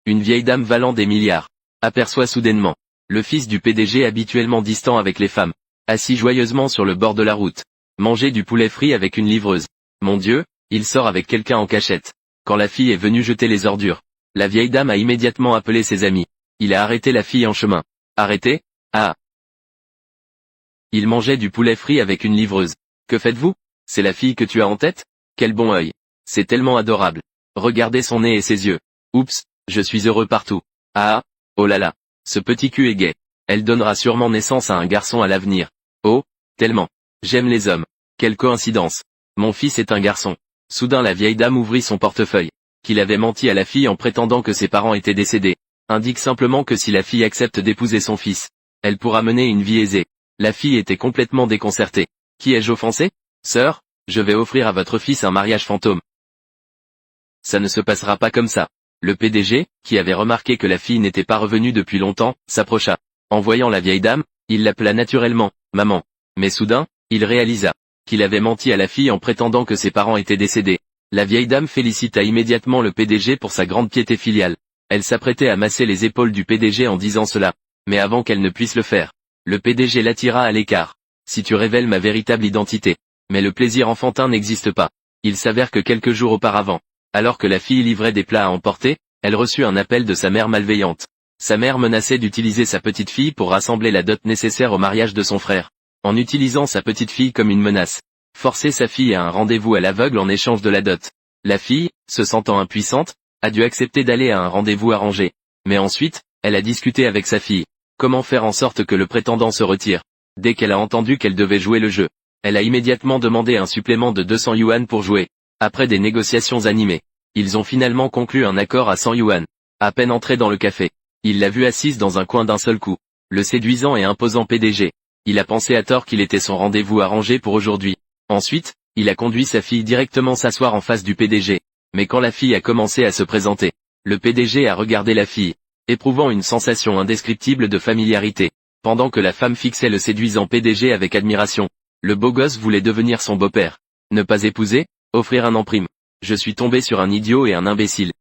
Une vieille dame valant des milliards aperçoit soudainement le fils du PDG habituellement distant avec les femmes, assis joyeusement sur le bord de la route, manger du poulet frit avec une livreuse. Mon Dieu, il sort avec quelqu'un en cachette. Quand la fille est venue jeter les ordures, la vieille dame a immédiatement appelé ses amis. Il a arrêté la fille en chemin. Arrêté? Ah. Il mangeait du poulet frit avec une livreuse. Que faites-vous? C'est la fille que tu as en tête? Quel bon œil. C'est tellement adorable. Regardez son nez et ses yeux. Oups, je suis heureux partout. Ah, oh là là. Ce petit cul est gai. Elle donnera sûrement naissance à un garçon à l'avenir. Oh, tellement. J'aime les hommes. Quelle coïncidence. Mon fils est un garçon. Soudain la vieille dame ouvrit son portefeuille. Qu'il avait menti à la fille en prétendant que ses parents étaient décédés. Indique simplement que si la fille accepte d'épouser son fils, elle pourra mener une vie aisée. La fille était complètement déconcertée. Qui ai-je offensé? Sœur, je vais offrir à votre fils un mariage fantôme. Ça ne se passera pas comme ça. Le PDG, qui avait remarqué que la fille n'était pas revenue depuis longtemps, s'approcha. En voyant la vieille dame, il l'appela naturellement, maman. Mais soudain, il réalisa qu'il avait menti à la fille en prétendant que ses parents étaient décédés. La vieille dame félicita immédiatement le PDG pour sa grande piété filiale. Elle s'apprêtait à masser les épaules du PDG en disant cela. Mais avant qu'elle ne puisse le faire, le PDG l'attira à l'écart. Si tu révèles ma véritable identité. Mais le plaisir enfantin n'existe pas. Il s'avère que quelques jours auparavant, alors que la fille livrait des plats à emporter, elle reçut un appel de sa mère malveillante. Sa mère menaçait d'utiliser sa petite fille pour rassembler la dot nécessaire au mariage de son frère. En utilisant sa petite fille comme une menace. Forcer sa fille à un rendez-vous à l'aveugle en échange de la dot. La fille, se sentant impuissante, a dû accepter d'aller à un rendez-vous arrangé. Mais ensuite, elle a discuté avec sa fille. Comment faire en sorte que le prétendant se retire? Dès qu'elle a entendu qu'elle devait jouer le jeu, elle a immédiatement demandé un supplément de 200 yuan pour jouer. Après des négociations animées, ils ont finalement conclu un accord à 100 yuan. À peine entré dans le café, il l'a vue assise dans un coin d'un seul coup. Le séduisant et imposant PDG. Il a pensé à tort qu'il était son rendez-vous arrangé pour aujourd'hui. Ensuite, il a conduit sa fille directement s'asseoir en face du PDG. Mais quand la fille a commencé à se présenter, le PDG a regardé la fille, éprouvant une sensation indescriptible de familiarité. Pendant que la femme fixait le séduisant PDG avec admiration, le beau gosse voulait devenir son beau-père. Ne pas épouser, offrir un emprime. Je suis tombé sur un idiot et un imbécile.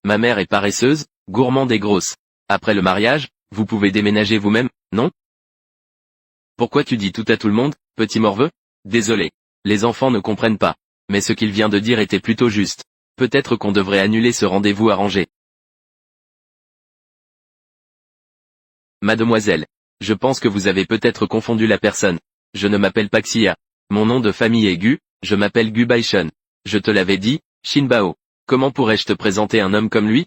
Ma mère est paresseuse, gourmande et grosse. Après le mariage, vous pouvez déménager vous-même, non? Pourquoi tu dis tout à tout le monde, petit morveux? Désolé. Les enfants ne comprennent pas. Mais ce qu'il vient de dire était plutôt juste. Peut-être qu'on devrait annuler ce rendez-vous arrangé. Mademoiselle. Je pense que vous avez peut-être confondu la personne. Je ne m'appelle pas Xia. Mon nom de famille est Gu, je m'appelle Gu Baishen. Je te l'avais dit, Shinbao. Comment pourrais-je te présenter un homme comme lui?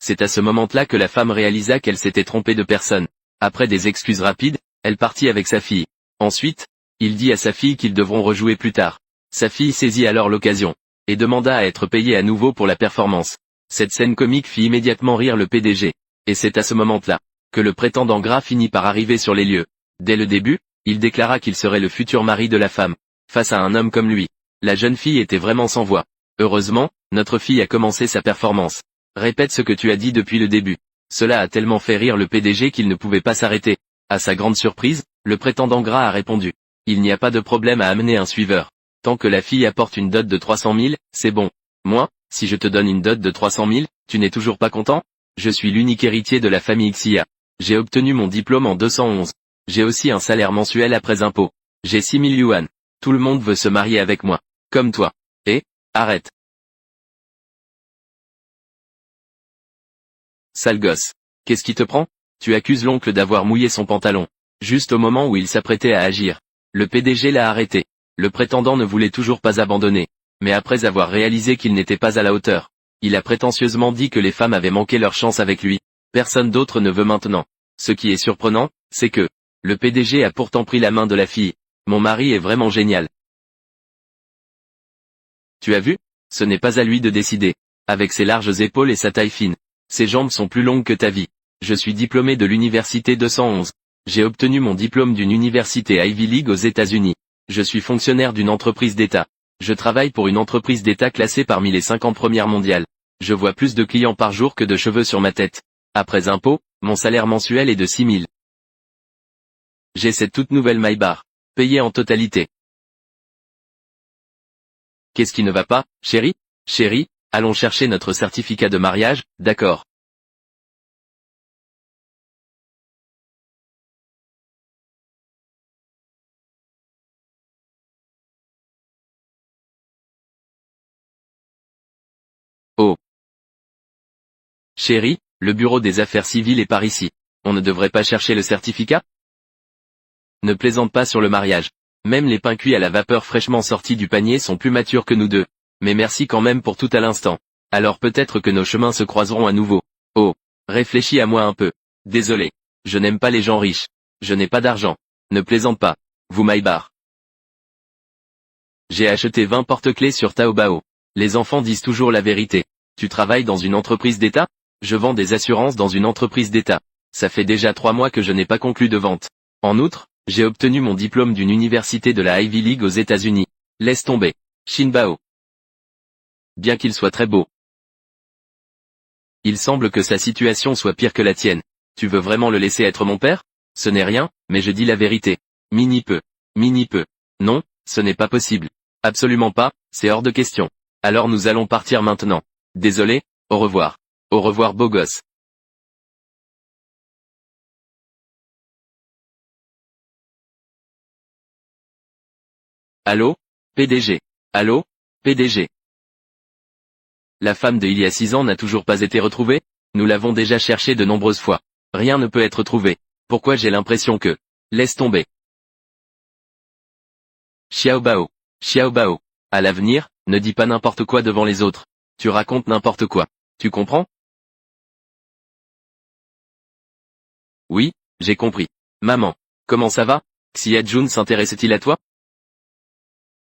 C'est à ce moment-là que la femme réalisa qu'elle s'était trompée de personne. Après des excuses rapides, elle partit avec sa fille. Ensuite, il dit à sa fille qu'ils devront rejouer plus tard. Sa fille saisit alors l'occasion, et demanda à être payée à nouveau pour la performance. Cette scène comique fit immédiatement rire le PDG. Et c'est à ce moment-là que le prétendant gras finit par arriver sur les lieux. Dès le début, il déclara qu'il serait le futur mari de la femme. Face à un homme comme lui, la jeune fille était vraiment sans voix. Heureusement, notre fille a commencé sa performance. Répète ce que tu as dit depuis le début. Cela a tellement fait rire le PDG qu'il ne pouvait pas s'arrêter. À sa grande surprise, le prétendant gras a répondu. Il n'y a pas de problème à amener un suiveur. Tant que la fille apporte une dot de 300 000, c'est bon. Moi, si je te donne une dot de 300 000, tu n'es toujours pas content? Je suis l'unique héritier de la famille Xia. J'ai obtenu mon diplôme en 211. J'ai aussi un salaire mensuel après impôt. J'ai 6 000 yuan. Tout le monde veut se marier avec moi. Comme toi. Et, arrête. Sale gosse. Qu'est-ce qui te prend? Tu accuses l'oncle d'avoir mouillé son pantalon. Juste au moment où il s'apprêtait à agir. Le PDG l'a arrêté. Le prétendant ne voulait toujours pas abandonner. Mais après avoir réalisé qu'il n'était pas à la hauteur, il a prétentieusement dit que les femmes avaient manqué leur chance avec lui. Personne d'autre ne veut maintenant. Ce qui est surprenant, c'est que le PDG a pourtant pris la main de la fille. Mon mari est vraiment génial. Tu as vu? Ce n'est pas à lui de décider. Avec ses larges épaules et sa taille fine. Ses jambes sont plus longues que ta vie. Je suis diplômé de l'université 211. J'ai obtenu mon diplôme d'une université Ivy League aux États-Unis. Je suis fonctionnaire d'une entreprise d'État. Je travaille pour une entreprise d'État classée parmi les 50 premières mondiales. Je vois plus de clients par jour que de cheveux sur ma tête. Après impôt, mon salaire mensuel est de 6 000. J'ai cette toute nouvelle Maybach, payée en totalité. Qu'est-ce qui ne va pas, chérie? Chérie, allons chercher notre certificat de mariage, d'accord. Oh. Chérie, le bureau des affaires civiles est par ici. On ne devrait pas chercher le certificat? Ne plaisante pas sur le mariage. Même les pains cuits à la vapeur fraîchement sortis du panier sont plus matures que nous deux. Mais merci quand même pour tout à l'instant. Alors peut-être que nos chemins se croiseront à nouveau. Oh. Réfléchis à moi un peu. Désolé. Je n'aime pas les gens riches. Je n'ai pas d'argent. Ne plaisante pas. Vous Maïbar. J'ai acheté 20 porte-clés sur Taobao. Les enfants disent toujours la vérité. Tu travailles dans une entreprise d'État? Je vends des assurances dans une entreprise d'État. Ça fait déjà 3 mois que je n'ai pas conclu de vente. En outre, j'ai obtenu mon diplôme d'une université de la Ivy League aux États-Unis. Laisse tomber. Shinbao. Bien qu'il soit très beau. Il semble que sa situation soit pire que la tienne. Tu veux vraiment le laisser être mon père? Ce n'est rien, mais je dis la vérité. Mini peu. Mini peu. Non, ce n'est pas possible. Absolument pas, c'est hors de question. Alors nous allons partir maintenant. Désolé, au revoir. Au revoir beau gosse. Allô? PDG. Allô? PDG. La femme de il y a 6 ans n'a toujours pas été retrouvée? Nous l'avons déjà cherchée de nombreuses fois. Rien ne peut être trouvé. Pourquoi j'ai l'impression que... Laisse tomber. Xiaobao. Xiaobao. À l'avenir, ne dis pas n'importe quoi devant les autres. Tu racontes n'importe quoi. Tu comprends? Oui, j'ai compris. Maman. Comment ça va? Xia-jun s'intéresse-t-il à toi?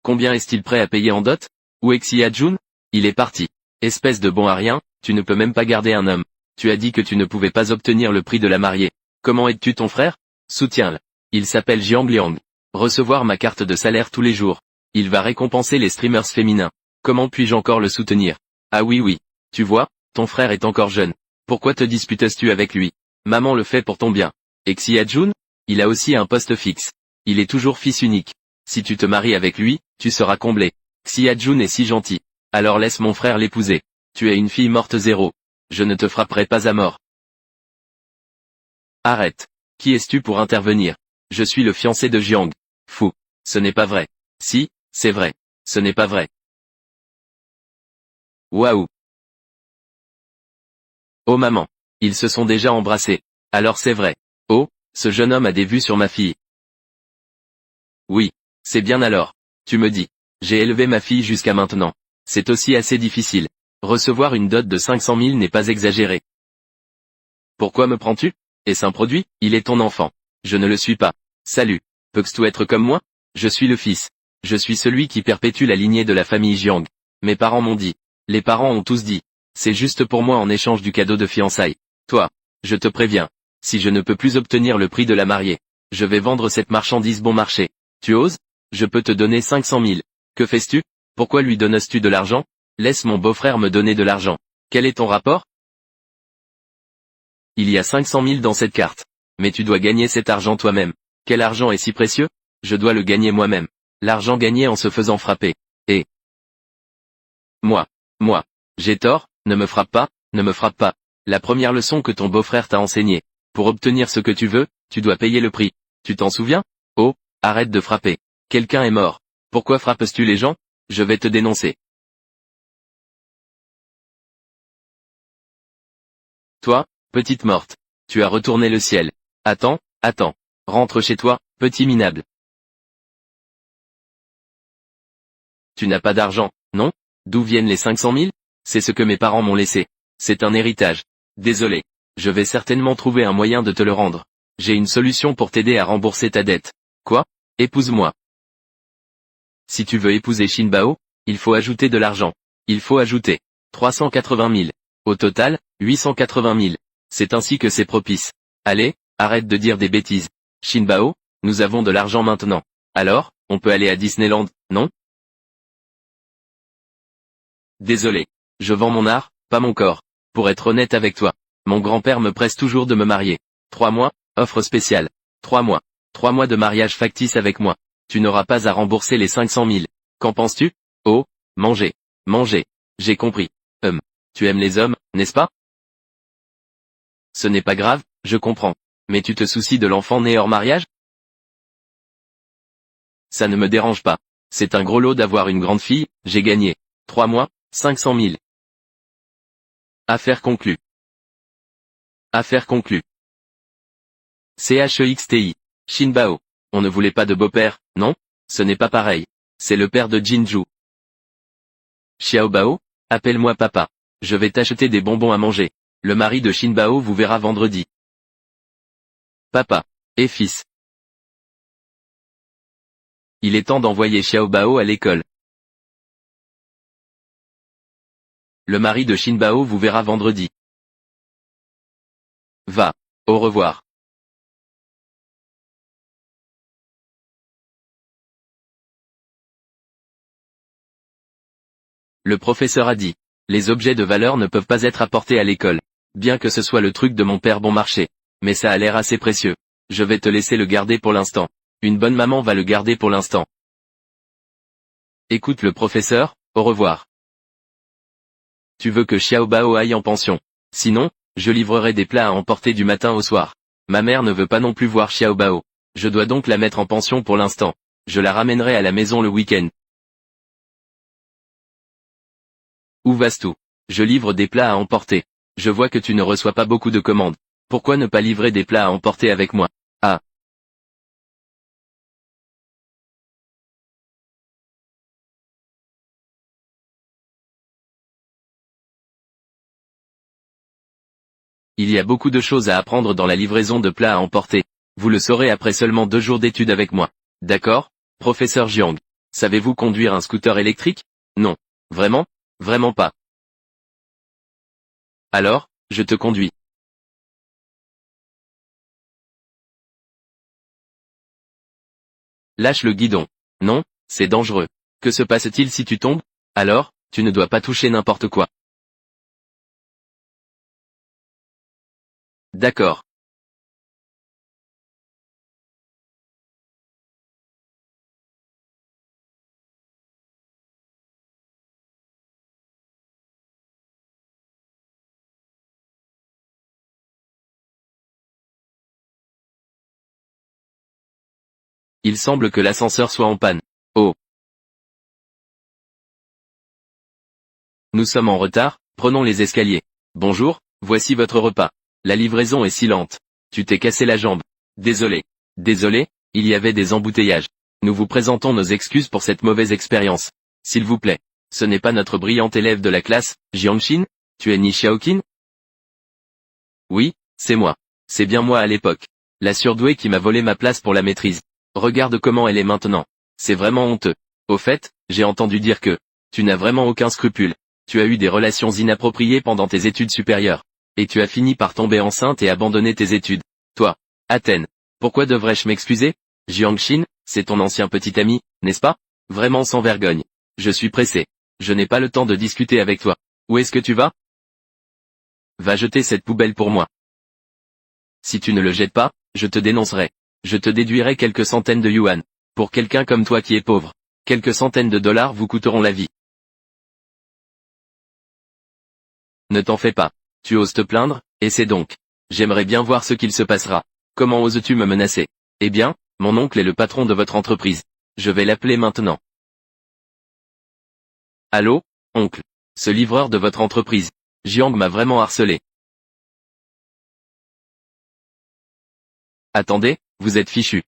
Combien est-il prêt à payer en dot? Où est Xia-jun? Il est parti. Espèce de bon à rien, tu ne peux même pas garder un homme. Tu as dit que tu ne pouvais pas obtenir le prix de la mariée. Comment aides-tu ton frère? Soutiens-le. Il s'appelle Jiang Liang. Recevoir ma carte de salaire tous les jours. Il va récompenser les streamers féminins. Comment puis-je encore le soutenir? Ah oui oui. Tu vois, ton frère est encore jeune. Pourquoi te disputes-tu avec lui? Maman le fait pour ton bien. Et Xia-jun? Il a aussi un poste fixe. Il est toujours fils unique. Si tu te maries avec lui, tu seras comblé. Xia-jun est si gentil. Alors laisse mon frère l'épouser. Tu es une fille morte zéro. Je ne te frapperai pas à mort. Arrête. Qui es-tu pour intervenir? Je suis le fiancé de Jiang. Fou. Ce n'est pas vrai. Si, c'est vrai. Ce n'est pas vrai. Waouh. Oh maman. Ils se sont déjà embrassés. Alors c'est vrai. Oh, ce jeune homme a des vues sur ma fille. Oui. C'est bien alors. Tu me dis. J'ai élevé ma fille jusqu'à maintenant. C'est aussi assez difficile. Recevoir une dot de 500 000 n'est pas exagéré. Pourquoi me prends-tu? Est-ce un produit? Il est ton enfant. Je ne le suis pas. Salut. Peux-tu être comme moi? Je suis le fils. Je suis celui qui perpétue la lignée de la famille Jiang. Mes parents m'ont dit. Les parents ont tous dit. C'est juste pour moi en échange du cadeau de fiançailles. Toi, je te préviens. Si je ne peux plus obtenir le prix de la mariée, je vais vendre cette marchandise bon marché. Tu oses? Je peux te donner 500 000. Que fais-tu? Pourquoi lui donnes-tu de l'argent? Laisse mon beau-frère me donner de l'argent. Quel est ton rapport? Il y a 500 000 dans cette carte. Mais tu dois gagner cet argent toi-même. Quel argent est si précieux? Je dois le gagner moi-même. L'argent gagné en se faisant frapper. Et moi. J'ai tort, ne me frappe pas, ne me frappe pas. La première leçon que ton beau-frère t'a enseignée. Pour obtenir ce que tu veux, tu dois payer le prix. Tu t'en souviens? Oh, arrête de frapper. Quelqu'un est mort. Pourquoi frappes-tu les gens? Je vais te dénoncer. Toi, petite morte. Tu as retourné le ciel. Attends. Rentre chez toi, petit minable. Tu n'as pas d'argent, non? D'où viennent les 500 000? C'est ce que mes parents m'ont laissé. C'est un héritage. Désolé. Je vais certainement trouver un moyen de te le rendre. J'ai une solution pour t'aider à rembourser ta dette. Quoi? Épouse-moi. Si tu veux épouser Shinbao, il faut ajouter de l'argent. Il faut ajouter 380 000. Au total, 880 000. C'est ainsi que c'est propice. Allez, arrête de dire des bêtises. Shinbao, nous avons de l'argent maintenant. Alors, on peut aller à Disneyland, non? Désolé. Je vends mon art, pas mon corps. Pour être honnête avec toi, mon grand-père me presse toujours de me marier. 3 mois, offre spéciale. 3 mois. 3 mois de mariage factice avec moi. Tu n'auras pas à rembourser les 500 000. Qu'en penses-tu? Oh, Manger. Manger. J'ai compris. Tu aimes les hommes, n'est-ce pas? Ce n'est pas grave, je comprends. Mais tu te soucies de l'enfant né hors mariage? Ça ne me dérange pas. C'est un gros lot d'avoir une grande fille, j'ai gagné. 3 mois, 500 000. Affaire conclue. Affaire conclue. CHEXTI. Shinbao. On ne voulait pas de beau-père, non? Ce n'est pas pareil. C'est le père de Jinju. Xiaobao, appelle-moi papa. Je vais t'acheter des bonbons à manger. Le mari de Shinbao vous verra vendredi. Papa. Et fils. Il est temps d'envoyer Xiaobao à l'école. Le mari de Shinbao vous verra vendredi. Va. Au revoir. Le professeur a dit. Les objets de valeur ne peuvent pas être apportés à l'école. Bien que ce soit le truc de mon père bon marché. Mais ça a l'air assez précieux. Je vais te laisser le garder pour l'instant. Une bonne maman va le garder pour l'instant. Écoute le professeur, au revoir. Tu veux que Xiaobao aille en pension. Sinon, je livrerai des plats à emporter du matin au soir. Ma mère ne veut pas non plus voir Xiaobao. Je dois donc la mettre en pension pour l'instant. Je la ramènerai à la maison le week-end. Où vas-tu? Je livre des plats à emporter. Je vois que tu ne reçois pas beaucoup de commandes. Pourquoi ne pas livrer des plats à emporter avec moi? Ah. Il y a beaucoup de choses à apprendre dans la livraison de plats à emporter. Vous le saurez après seulement 2 jours d'études avec moi. D'accord, professeur Jiang? Savez-vous conduire un scooter électrique? Non. Vraiment? Vraiment pas. Alors, je te conduis. Lâche le guidon. Non, c'est dangereux. Que se passe-t-il si tu tombes? Alors, tu ne dois pas toucher n'importe quoi. D'accord. Il semble que l'ascenseur soit en panne. Oh. Nous sommes en retard, prenons les escaliers. Bonjour, voici votre repas. La livraison est si lente. Tu t'es cassé la jambe. Désolé. Désolé, il y avait des embouteillages. Nous vous présentons nos excuses pour cette mauvaise expérience. S'il vous plaît. Ce n'est pas notre brillante élève de la classe, Jiangxin? Tu es Ni Xiaoqin? Oui, c'est moi. C'est bien moi à l'époque. La surdouée qui m'a volé ma place pour la maîtrise. Regarde comment elle est maintenant. C'est vraiment honteux. Au fait, j'ai entendu dire que tu n'as vraiment aucun scrupule. Tu as eu des relations inappropriées pendant tes études supérieures. Et tu as fini par tomber enceinte et abandonner tes études. Toi, Athènes. Pourquoi devrais-je m'excuser? Jiangxin, c'est ton ancien petit ami, n'est-ce pas? Vraiment sans vergogne. Je suis pressé. Je n'ai pas le temps de discuter avec toi. Où est-ce que tu vas? Va jeter cette poubelle pour moi. Si tu ne le jettes pas, je te dénoncerai. Je te déduirai quelques centaines de yuan. Pour quelqu'un comme toi qui est pauvre. Quelques centaines de dollars vous coûteront la vie. Ne t'en fais pas. Tu oses te plaindre, et c'est donc. J'aimerais bien voir ce qu'il se passera. Comment oses-tu me menacer? Eh bien, mon oncle est le patron de votre entreprise. Je vais l'appeler maintenant. Allô, oncle. Ce livreur de votre entreprise. Jiang m'a vraiment harcelé. Attendez, vous êtes fichu.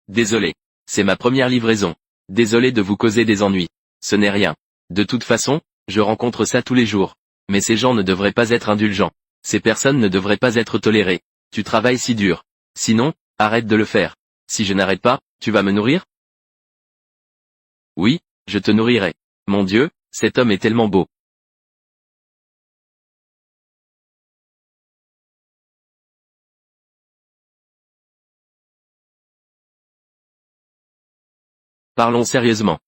Désolé. C'est ma première livraison. Désolé de vous causer des ennuis. Ce n'est rien. De toute façon, je rencontre ça tous les jours. Mais ces gens ne devraient pas être indulgents. Ces personnes ne devraient pas être tolérées. Tu travailles si dur. Sinon, arrête de le faire. Si je n'arrête pas, tu vas me nourrir? Oui, je te nourrirai. Mon Dieu, cet homme est tellement beau. Parlons sérieusement.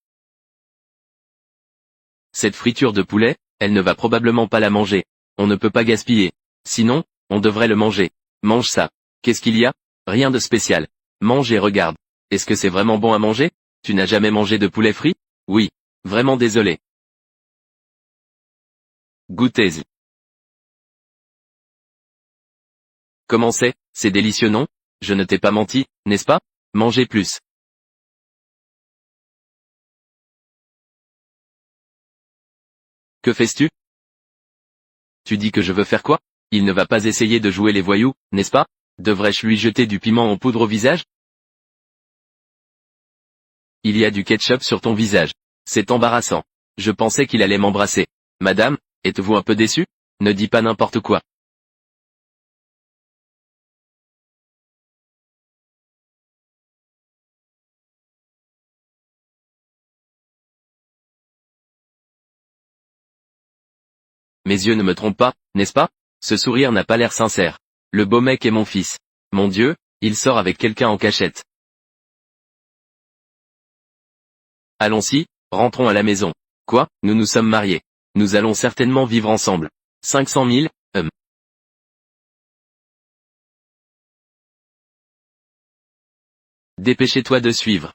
Cette friture de poulet, elle ne va probablement pas la manger. On ne peut pas gaspiller. Sinon, on devrait le manger. Mange ça. Qu'est-ce qu'il y a? Rien de spécial. Mange et regarde. Est-ce que c'est vraiment bon à manger? Tu n'as jamais mangé de poulet frit? Oui. Vraiment désolé. Goûtez. Comment c'est délicieux non? Je ne t'ai pas menti, n'est-ce pas? Mangez plus. Que fais-tu? Tu dis que je veux faire quoi? Il ne va pas essayer de jouer les voyous, n'est-ce pas? Devrais-je lui jeter du piment en poudre au visage? Il y a du ketchup sur ton visage. C'est embarrassant. Je pensais qu'il allait m'embrasser. Madame, êtes-vous un peu déçue? Ne dis pas n'importe quoi. Mes yeux ne me trompent pas, n'est-ce pas? Ce sourire n'a pas l'air sincère. Le beau mec est mon fils. Mon Dieu, il sort avec quelqu'un en cachette. Allons-y, rentrons à la maison. Quoi? Nous nous sommes mariés. Nous allons certainement vivre ensemble. 500 000, Dépêchez-toi de suivre.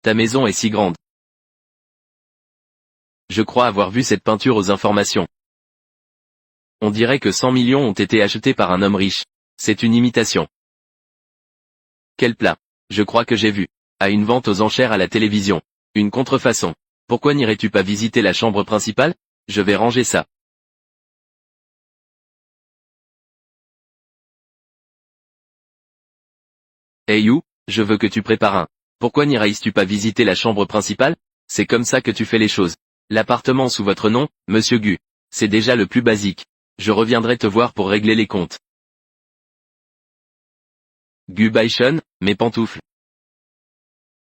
Ta maison est si grande. Je crois avoir vu cette peinture aux informations. On dirait que 100 millions ont été achetés par un homme riche. C'est une imitation. Quel plat? Je crois que j'ai vu. À une vente aux enchères à la télévision. Une contrefaçon. Pourquoi n'irais-tu pas visiter la chambre principale? Je vais ranger ça. Hey you, je veux que tu prépares un. Pourquoi n'irais-tu pas visiter la chambre principale? C'est comme ça que tu fais les choses. L'appartement sous votre nom, Monsieur Gu. C'est déjà le plus basique. Je reviendrai te voir pour régler les comptes. Gu Baishun, mes pantoufles.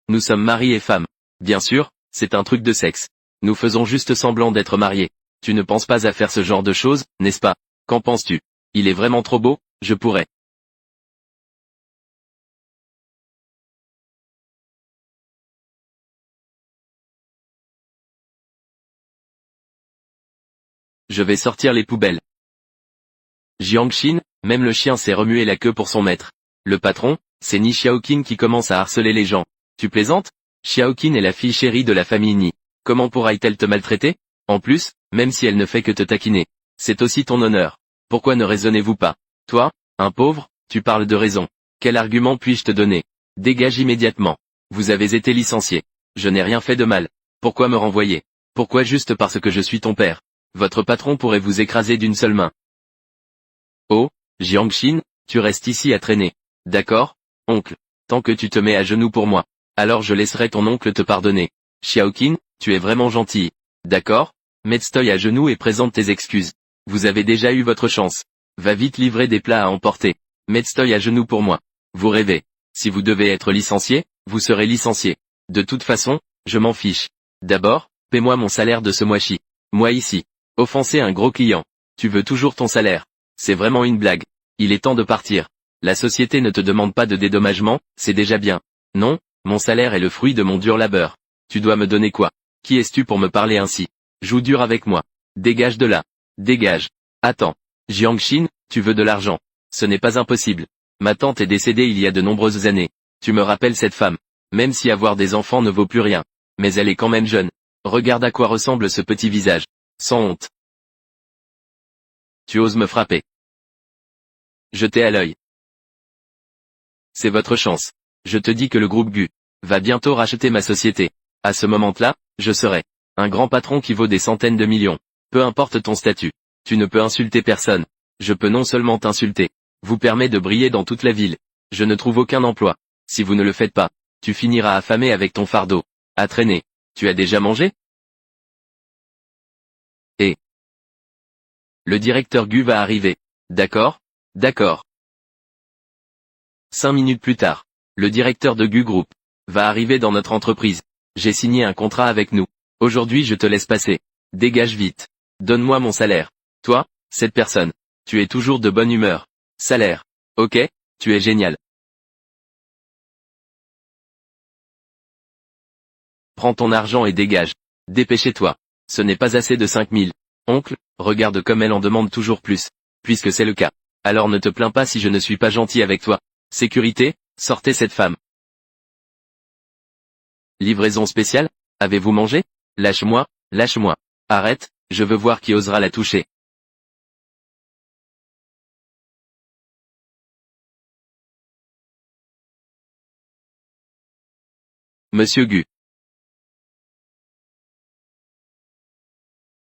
Nous sommes mari et femme. Bien sûr, c'est un truc de sexe. Nous faisons juste semblant d'être mariés. Tu ne penses pas à faire ce genre de choses, n'est-ce pas? Qu'en penses-tu? Il est vraiment trop beau, je pourrais. Je vais sortir les poubelles. Jiangxin, même le chien sait remuer la queue pour son maître. Le patron, c'est Ni Xiaoqin qui commence à harceler les gens. Tu plaisantes? Xiaoqin est la fille chérie de la famille Ni. Comment pourra-t-elle te maltraiter? En plus, même si elle ne fait que te taquiner. C'est aussi ton honneur. Pourquoi ne raisonnez-vous pas? Toi, un pauvre, tu parles de raison. Quel argument puis-je te donner? Dégage immédiatement. Vous avez été licencié. Je n'ai rien fait de mal. Pourquoi me renvoyer? Pourquoi juste parce que je suis ton père? Votre patron pourrait vous écraser d'une seule main. Oh, Jiangxin, tu restes ici à traîner. D'accord, oncle. Tant que tu te mets à genoux pour moi, alors je laisserai ton oncle te pardonner. Xiaoqin, tu es vraiment gentil. D'accord? Mets-toi à genoux et présente tes excuses. Vous avez déjà eu votre chance. Va vite livrer des plats à emporter. Mets-toi à genoux pour moi. Vous rêvez. Si vous devez être licencié, vous serez licencié. De toute façon, je m'en fiche. D'abord, paie-moi mon salaire de ce mois-ci. Moi ici. Offenser un gros client. Tu veux toujours ton salaire. C'est vraiment une blague. Il est temps de partir. La société ne te demande pas de dédommagement, c'est déjà bien. Non, mon salaire est le fruit de mon dur labeur. Tu dois me donner quoi? Qui es-tu pour me parler ainsi? Joue dur avec moi. Dégage de là. Dégage. Attends. Jiangxin, tu veux de l'argent. Ce n'est pas impossible. Ma tante est décédée il y a de nombreuses années. Tu me rappelles cette femme. Même si avoir des enfants ne vaut plus rien. Mais elle est quand même jeune. Regarde à quoi ressemble ce petit visage. Sans honte. Tu oses me frapper. Jetez à l'œil. C'est votre chance. Je te dis que le groupe Gu va bientôt racheter ma société. À ce moment-là, je serai un grand patron qui vaut des centaines de millions. Peu importe ton statut. Tu ne peux insulter personne. Je peux non seulement t'insulter, vous permet de briller dans toute la ville. Je ne trouve aucun emploi. Si vous ne le faites pas, tu finiras affamé avec ton fardeau. À traîner. Tu as déjà mangé? Et le directeur Gu va arriver. D'accord? D'accord. 5 minutes plus tard, le directeur de Gu Group va arriver dans notre entreprise. J'ai signé un contrat avec nous. Aujourd'hui je te laisse passer. Dégage vite. Donne-moi mon salaire. Toi, cette personne. Tu es toujours de bonne humeur. Salaire. Ok, tu es génial. Prends ton argent et dégage. Dépêchez-toi. Ce n'est pas assez de 5000. Oncle, regarde comme elle en demande toujours plus. Puisque c'est le cas. Alors ne te plains pas si je ne suis pas gentil avec toi. Sécurité, sortez cette femme. Livraison spéciale? Avez-vous mangé? Lâche-moi, lâche-moi. Arrête, je veux voir qui osera la toucher. Monsieur Gu.